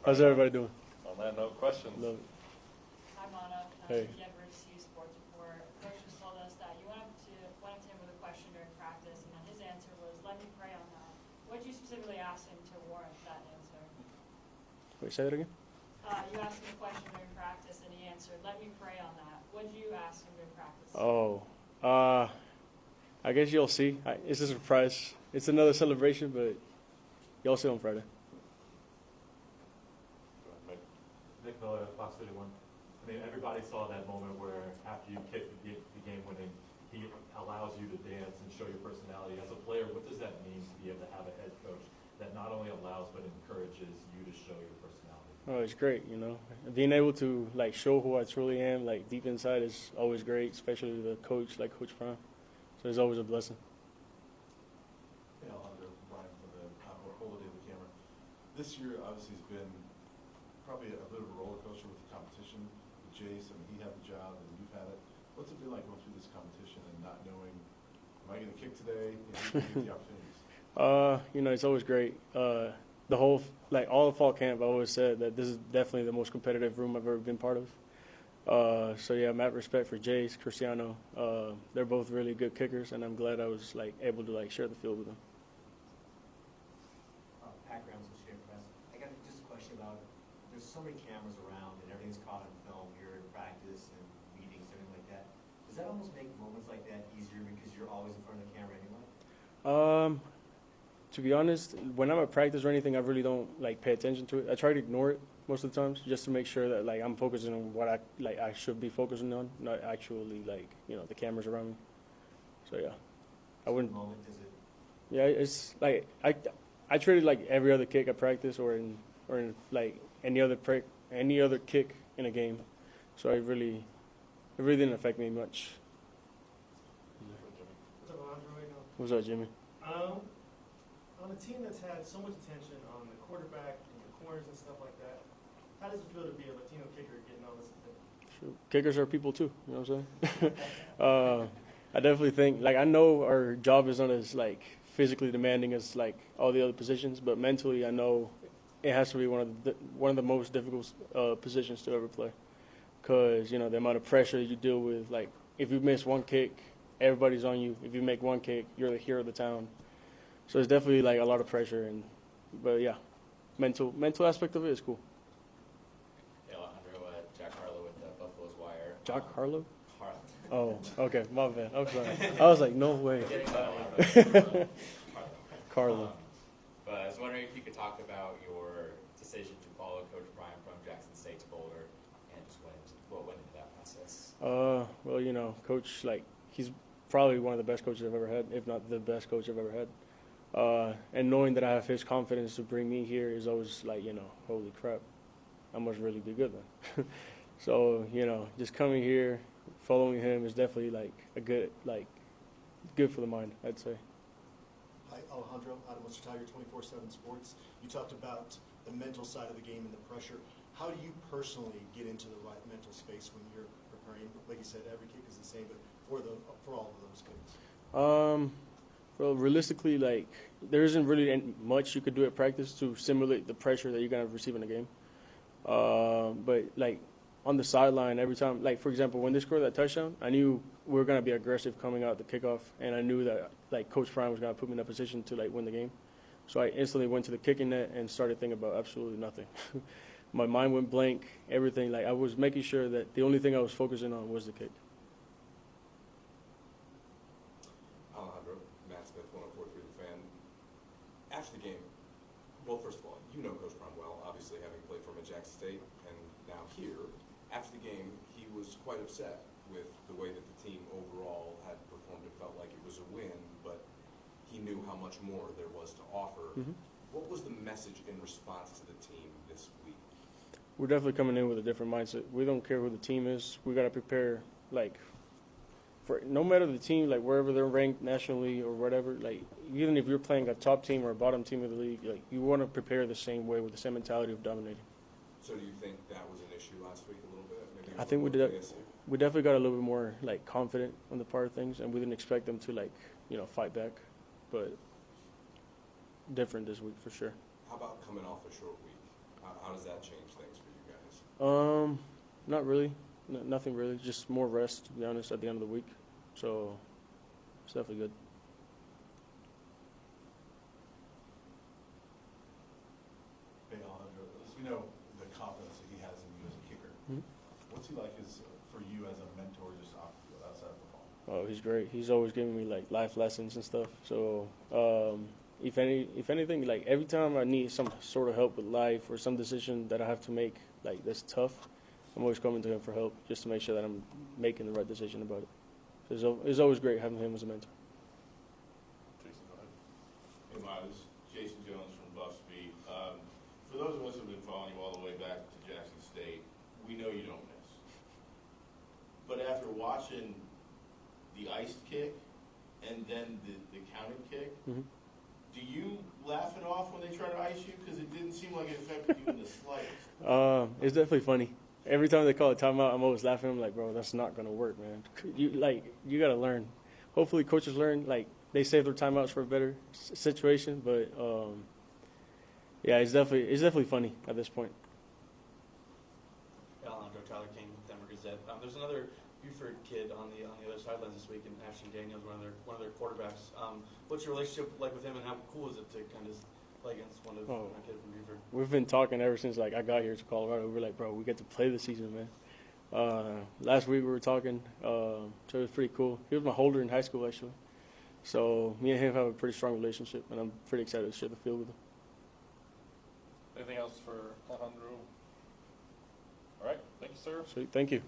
How's everybody doing? On that note, questions? Love it. Hi, Mana. Hey. You ever see Sports Report? Coach just told us that you went up to him with a question during practice, and then his answer was, "Let me pray on that." What did you specifically ask him to warrant that answer? Wait, say that again? You asked him a question during practice, and he answered, "Let me pray on that." What did you ask him during practice? Oh, I guess you'll see. It's a surprise. It's another celebration, but you'll see on Friday. Nick Miller, Fox 31. I mean, everybody saw that moment where after you kick the game winning, he allows you to dance and show your personality. As a player, what does that mean to be able to have a head coach that not only allows but encourages you to show your personality? Oh, it's great, you know. Being able to like show who I truly am, like deep inside, is always great, especially with a coach like Coach Prime. So it's always a blessing. Hey, Alejandro, Brian from the hold it in the camera. This year obviously has been probably a bit of a roller coaster with the competition. With Jace, I mean, he had the job and you've had it. What's it been like going through this competition and not knowing, am I going to kick today? And who's going to get the opportunities? You know, it's always great. The whole, like all of fall camp, I always said that this is definitely the most competitive room I've ever been part of. So yeah, I'm at respect for Jace, Cristiano. They're both really good kickers, and I'm glad I was like able to like share the field with them. Pat Graham, Associated Press. I got just a question about, there's so many cameras around and everything's caught on film here in practice and meetings, everything like that. Does that almost make moments like that easier because you're always in front of the camera anyway? To be honest, when I'm at practice or anything, I really don't like pay attention to it. I try to ignore it most of the times, just to make sure that like I'm focusing on what I should be focusing on, not actually like the cameras around me. So yeah, I wouldn't. Moment, is it? Yeah, it's like I treat it like every other kick at practice or in like any other kick in a game. So it really didn't affect me much. What's up, Alejandro? What's up, Jimmy? On a team that's had so much attention on the quarterback and the corners and stuff like that, how does it feel to be a Latino kicker getting all this attention? Sure. Kickers are people too. You know what I'm saying? I definitely think I know our job is not as like physically demanding as like all the other positions, but mentally I know it has to be one of the most difficult positions to ever play, because the amount of pressure you deal with. Like if you miss one kick, everybody's on you. If you make one kick, you're the hero of the town. So it's definitely like a lot of pressure, but yeah, mental aspect of it is cool. Hey, Alejandro, Jack Harlow with Buffalo's Wire. Jack Harlow? Harlow. Oh, okay, my bad. I'm sorry. I was like, no way. Carlo. But I was wondering if you could talk about your decision to follow Coach Brian from Jackson State to Boulder, and just what went into that process. Well, Coach, he's probably one of the best coaches I've ever had, if not the best coach I've ever had. And knowing that I have his confidence to bring me here is always holy crap, I must really be good then. So, just coming here, following him is definitely good for the mind, I'd say. Hi, Alejandro. Adam Wichita, 24/7 Sports. You talked about the mental side of the game and the pressure. How do you personally get into the right mental space when you're preparing? Like you said, every kick is the same, but for all of those kicks? Well, realistically, there isn't really much you could do at practice to simulate the pressure that you're going to receive in a game. But, on the sideline, every time, for example, when they scored that touchdown, I knew we were going to be aggressive coming out the kickoff, and I knew that, Coach Prime was going to put me in a position to, win the game. So I instantly went to the kicking net and started thinking about absolutely nothing. My mind went blank, everything. I was making sure that the only thing I was focusing on was the kick. After the game, well, first of all, you know Coach Prime well, obviously having played for him at Jackson State and now here. After the game, he was quite upset with the way that the team overall had performed. It felt like it was a win, but he knew how much more there was to offer. Mm-hmm. What was the message in response to the team this week? We're definitely coming in with a different mindset. We don't care who the team is. We got to prepare, for no matter the team, wherever they're ranked nationally or whatever, even if you're playing a top team or a bottom team of the league, you want to prepare the same way with the same mentality of dominating. So do you think that was an issue last week a little bit? Maybe I think we definitely got a little bit more confident on the part of things, and we didn't expect them to fight back, but different this week for sure. How about coming off a short week? How does that change things for you guys? Not really. Nothing really. Just more rest, to be honest, at the end of the week. So it's definitely good. Hey, Alejandro, as we know, the confidence that he has in you as a kicker. Mhm. What's he like for you as a mentor just off the field, outside of football? Oh, he's great. He's always giving me like life lessons and stuff. So if anything, like every time I need some sort of help with life or some decision that I have to make, like that's tough, I'm always coming to him for help just to make sure that I'm making the right decision about it. So it's always great having him as a mentor. Jason, go ahead. Hey, Ma, this is Jason Jones from Buff Speed. For those of us who have been following you all the way back to Jackson State, we know you don't miss. But after watching the iced kick and then the counted kick, Mm-hmm. do you laugh it off when they try to ice you? Because it didn't seem like it affected you in the slightest. It's definitely funny. Every time they call a timeout, I'm always laughing. I'm like, bro, that's not gonna work, man. You gotta learn. Hopefully, coaches learn. Like they save their timeouts for a better situation. But yeah, it's definitely funny at this point. Alejandro, Tyler King, Denver Gazette. There's another Buford kid on the other sidelines this week, and Ashton Daniels, one of their quarterbacks. What's your relationship like with him, and how cool is it to kind of play against one of a kid from Buford? We've been talking ever since like I got here to Colorado. We're like, bro, we get to play this season, man. Last week we were talking, so it was pretty cool. He was my holder in high school actually, so me and him have a pretty strong relationship, and I'm pretty excited to share the field with him. Anything else for Alejandro? All right, thank you, sir. Sweet, thank you.